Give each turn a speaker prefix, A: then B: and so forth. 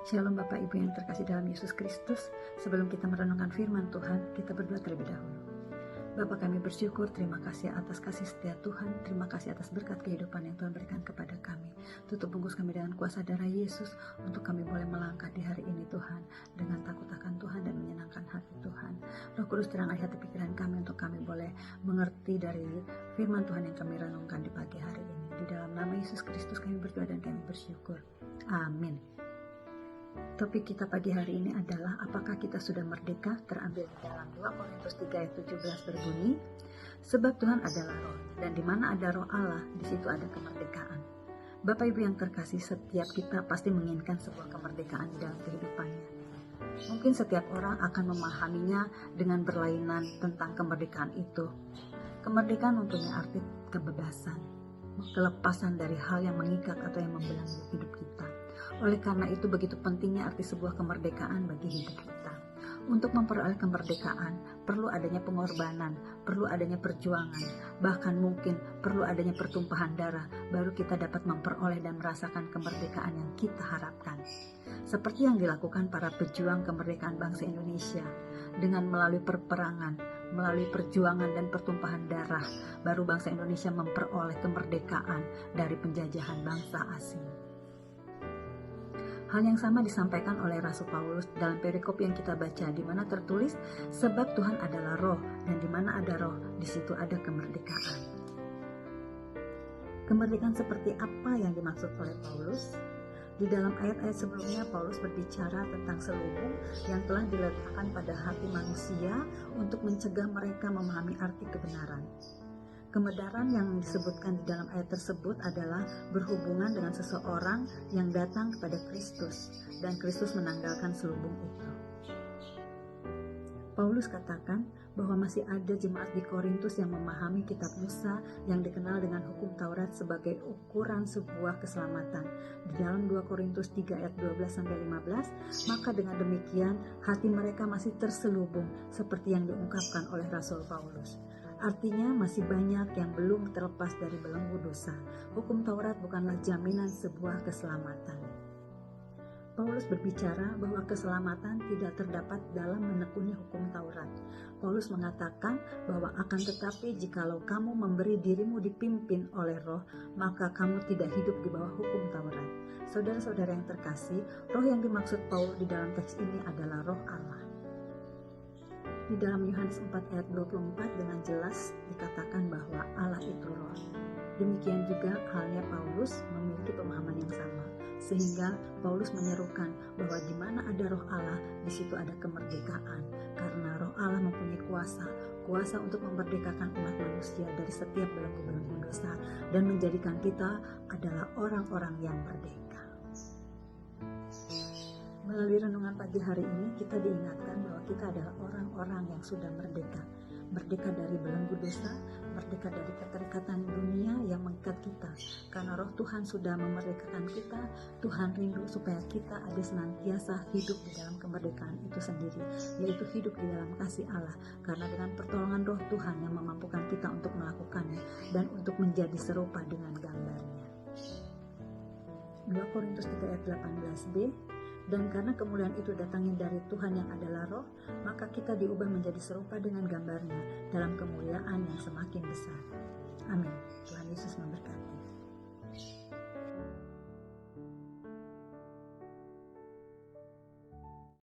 A: Shalom Bapak Ibu yang terkasih dalam Yesus Kristus. Sebelum kita merenungkan firman Tuhan, kita berdoa terlebih dahulu. Bapa, kami bersyukur, terima kasih atas kasih setia Tuhan, terima kasih atas berkat kehidupan yang Tuhan berikan kepada kami. Tutup bungkus kami dengan kuasa darah Yesus, untuk kami boleh melangkah di hari ini Tuhan, dengan takut akan Tuhan dan menyenangkan hati Tuhan. Roh Kudus terangai hati pikiran kami, untuk kami boleh mengerti dari firman Tuhan yang kami renungkan di pagi hari ini. Di dalam nama Yesus Kristus kami berdoa dan kami bersyukur. Amin. Topik kita pagi hari ini adalah apakah kita sudah merdeka, terambil di dalam 2 Korintus 3 ayat 17 berbunyi, sebab Tuhan adalah roh, dan di mana ada roh Allah, di situ ada kemerdekaan. Bapak Ibu yang terkasih, setiap kita pasti menginginkan sebuah kemerdekaan di dalam kehidupannya. Mungkin setiap orang akan memahaminya dengan berlainan tentang kemerdekaan itu. Kemerdekaan mempunyai arti kebebasan, kelepasan dari hal yang mengikat atau yang membelenggu hidup kita. Oleh karena itu begitu pentingnya arti sebuah kemerdekaan bagi hidup kita. Untuk memperoleh kemerdekaan perlu adanya pengorbanan, perlu adanya perjuangan, bahkan mungkin perlu adanya pertumpahan darah, baru kita dapat memperoleh dan merasakan kemerdekaan yang kita harapkan. Seperti yang dilakukan para pejuang kemerdekaan bangsa Indonesia, dengan melalui perperangan, melalui perjuangan dan pertumpahan darah, baru bangsa Indonesia memperoleh kemerdekaan dari penjajahan bangsa asing. Hal yang sama disampaikan oleh Rasul Paulus dalam perikop yang kita baca, di mana tertulis, sebab Tuhan adalah roh, dan di mana ada roh, di situ ada kemerdekaan. Kemerdekaan seperti apa yang dimaksud oleh Paulus? Di dalam ayat-ayat sebelumnya, Paulus berbicara tentang selubung yang telah diletakkan pada hati manusia untuk mencegah mereka memahami arti kebenaran. Kebenaran yang disebutkan di dalam ayat tersebut adalah berhubungan dengan seseorang yang datang kepada Kristus, dan Kristus menanggalkan selubung itu. Paulus katakan bahwa masih ada jemaat di Korintus yang memahami kitab Musa yang dikenal dengan hukum Taurat sebagai ukuran sebuah keselamatan. Di dalam 2 Korintus 3 ayat 12-15, maka dengan demikian hati mereka masih terselubung seperti yang diungkapkan oleh Rasul Paulus. Artinya masih banyak yang belum terlepas dari belenggu dosa. Hukum Taurat bukanlah jaminan sebuah keselamatan. Paulus berbicara bahwa keselamatan tidak terdapat dalam menekuni hukum Taurat. Paulus mengatakan bahwa akan tetapi jikalau kamu memberi dirimu dipimpin oleh roh, maka kamu tidak hidup di bawah hukum Taurat. Saudara-saudara yang terkasih, roh yang dimaksud Paulus di dalam teks ini adalah roh Allah. Di dalam Yohanes 4 ayat 24 dengan jelas dikatakan bahwa Allah itu roh. Demikian juga halnya Paulus memiliki pemahaman yang sama, sehingga Paulus menyerukan bahwa di mana ada roh Allah, di situ ada kemerdekaan, karena roh Allah mempunyai kuasa untuk memerdekakan umat manusia dari setiap belenggu-belenggu dosa dan menjadikan kita adalah orang-orang yang merdeka. Melalui renungan pagi hari ini, kita diingatkan bahwa kita adalah orang-orang yang sudah merdeka. Merdeka dari belenggu dosa, merdeka dari keterikatan dunia yang mengikat kita. Karena roh Tuhan sudah memerdekakan kita, Tuhan rindu supaya kita ada senantiasa hidup di dalam kemerdekaan itu sendiri, yaitu hidup di dalam kasih Allah. Karena dengan pertolongan roh Tuhan yang memampukan kita untuk melakukannya dan untuk menjadi serupa dengan gambarnya. 2 Korintus 3 ayat 18b, dan karena kemuliaan itu datangnya dari Tuhan yang adalah roh, maka kita diubah menjadi serupa dengan gambarnya dalam kemuliaan yang semakin besar. Amin. Tuhan Yesus memberkati.